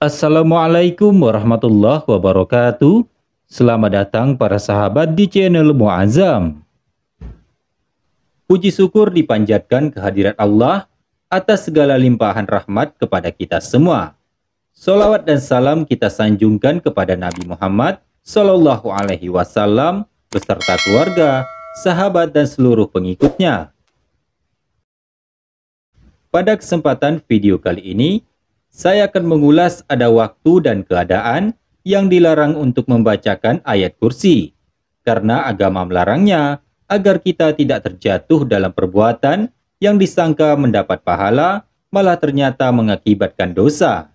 Assalamualaikum warahmatullahi wabarakatuh. Selamat datang para sahabat di channel Muazzam. Puji syukur dipanjatkan kehadirat Allah atas segala limpahan rahmat kepada kita semua. Salawat dan salam kita sanjungkan kepada Nabi Muhammad Sallallahu Alaihi Wasallam beserta keluarga, sahabat dan seluruh pengikutnya. Pada kesempatan video kali ini, saya akan mengulas ada waktu dan keadaan yang dilarang untuk membacakan ayat kursi, karena agama melarangnya agar kita tidak terjatuh dalam perbuatan yang disangka mendapat pahala, malah ternyata mengakibatkan dosa.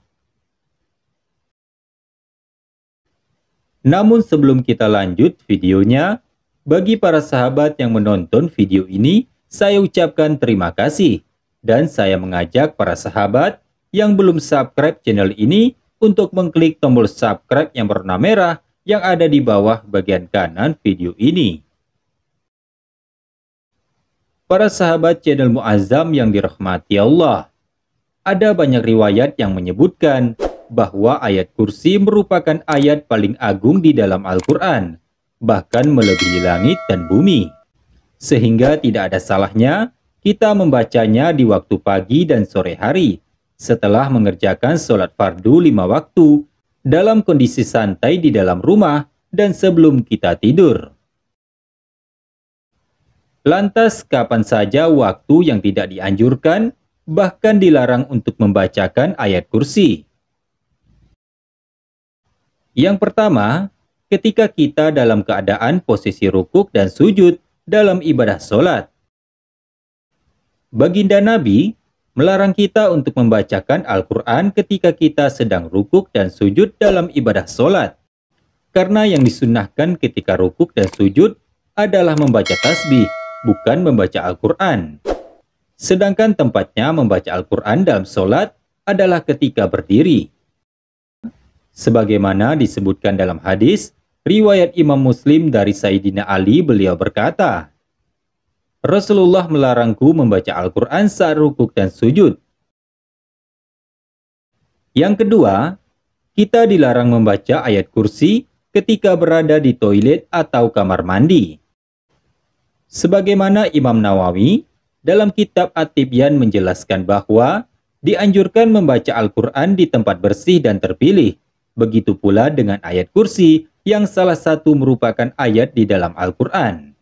Namun sebelum kita lanjut videonya, bagi para sahabat yang menonton video ini, saya ucapkan terima kasih, dan saya mengajak para sahabat yang belum subscribe channel ini untuk mengklik tombol subscribe yang berwarna merah yang ada di bawah bagian kanan video ini. Para sahabat channel Muazzam yang dirahmati Allah, ada banyak riwayat yang menyebutkan bahwa ayat kursi merupakan ayat paling agung di dalam Al-Quran, bahkan melebihi langit dan bumi. Sehingga tidak ada salahnya kita membacanya di waktu pagi dan sore hari, setelah mengerjakan sholat fardu 5 waktu, dalam kondisi santai di dalam rumah, dan sebelum kita tidur. Lantas, kapan saja waktu yang tidak dianjurkan, bahkan dilarang untuk membacakan ayat kursi? Yang pertama, ketika kita dalam keadaan posisi rukuk dan sujud dalam ibadah sholat. Baginda Nabi melarang kita untuk membacakan Al-Quran ketika kita sedang rukuk dan sujud dalam ibadah sholat. Karena yang disunnahkan ketika rukuk dan sujud adalah membaca tasbih, bukan membaca Al-Quran. Sedangkan tempatnya membaca Al-Quran dalam sholat adalah ketika berdiri. Sebagaimana disebutkan dalam hadis, riwayat Imam Muslim dari Sayyidina Ali, beliau berkata, Rasulullah melarangku membaca Al-Quran saat rukuk dan sujud. Yang kedua, kita dilarang membaca ayat kursi ketika berada di toilet atau kamar mandi. Sebagaimana Imam Nawawi dalam kitab At-Tibyan menjelaskan bahwa dianjurkan membaca Al-Quran di tempat bersih dan terpilih. Begitu pula dengan ayat kursi yang salah satu merupakan ayat di dalam Al-Quran.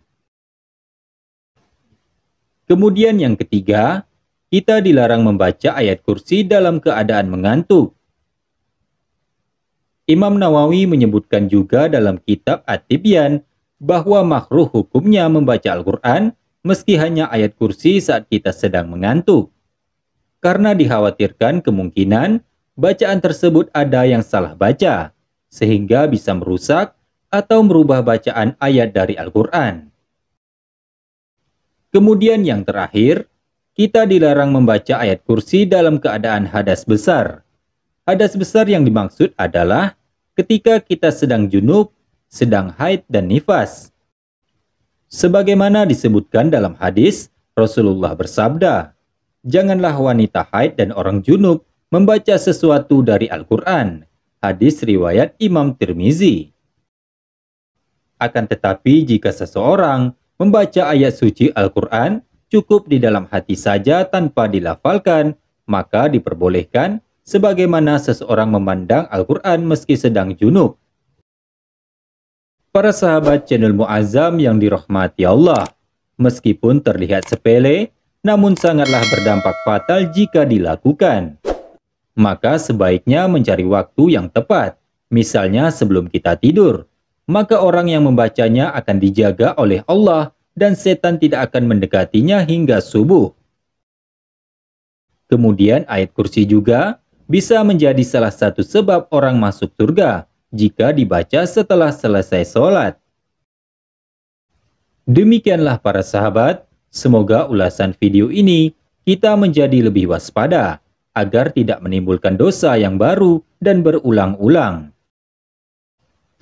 Kemudian yang ketiga, kita dilarang membaca ayat kursi dalam keadaan mengantuk. Imam Nawawi menyebutkan juga dalam kitab At-Tibyan bahwa makruh hukumnya membaca Al-Quran meski hanya ayat kursi saat kita sedang mengantuk. Karena dikhawatirkan kemungkinan bacaan tersebut ada yang salah baca, sehingga bisa merusak atau merubah bacaan ayat dari Al-Quran. Kemudian yang terakhir, kita dilarang membaca ayat kursi dalam keadaan hadas besar. Hadas besar yang dimaksud adalah ketika kita sedang junub, sedang haid dan nifas. Sebagaimana disebutkan dalam hadis, Rasulullah bersabda, janganlah wanita haid dan orang junub membaca sesuatu dari Al-Quran. Hadis riwayat Imam Tirmizi. Akan tetapi jika seseorang membaca ayat suci Al-Quran cukup di dalam hati saja tanpa dilafalkan, maka diperbolehkan sebagaimana seseorang memandang Al-Quran meski sedang junub. Para sahabat channel Muazzam yang dirahmati Allah, meskipun terlihat sepele, namun sangatlah berdampak fatal jika dilakukan. Maka sebaiknya mencari waktu yang tepat, misalnya sebelum kita tidur. Maka orang yang membacanya akan dijaga oleh Allah dan setan tidak akan mendekatinya hingga subuh. Kemudian ayat kursi juga bisa menjadi salah satu sebab orang masuk surga jika dibaca setelah selesai sholat. Demikianlah para sahabat, semoga ulasan video ini kita menjadi lebih waspada agar tidak menimbulkan dosa yang baru dan berulang-ulang.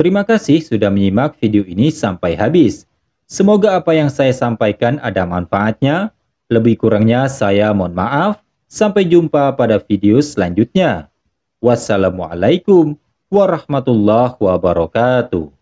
Terima kasih sudah menyimak video ini sampai habis. Semoga apa yang saya sampaikan ada manfaatnya. Lebih kurangnya saya mohon maaf. Sampai jumpa pada video selanjutnya. Wassalamualaikum warahmatullahi wabarakatuh.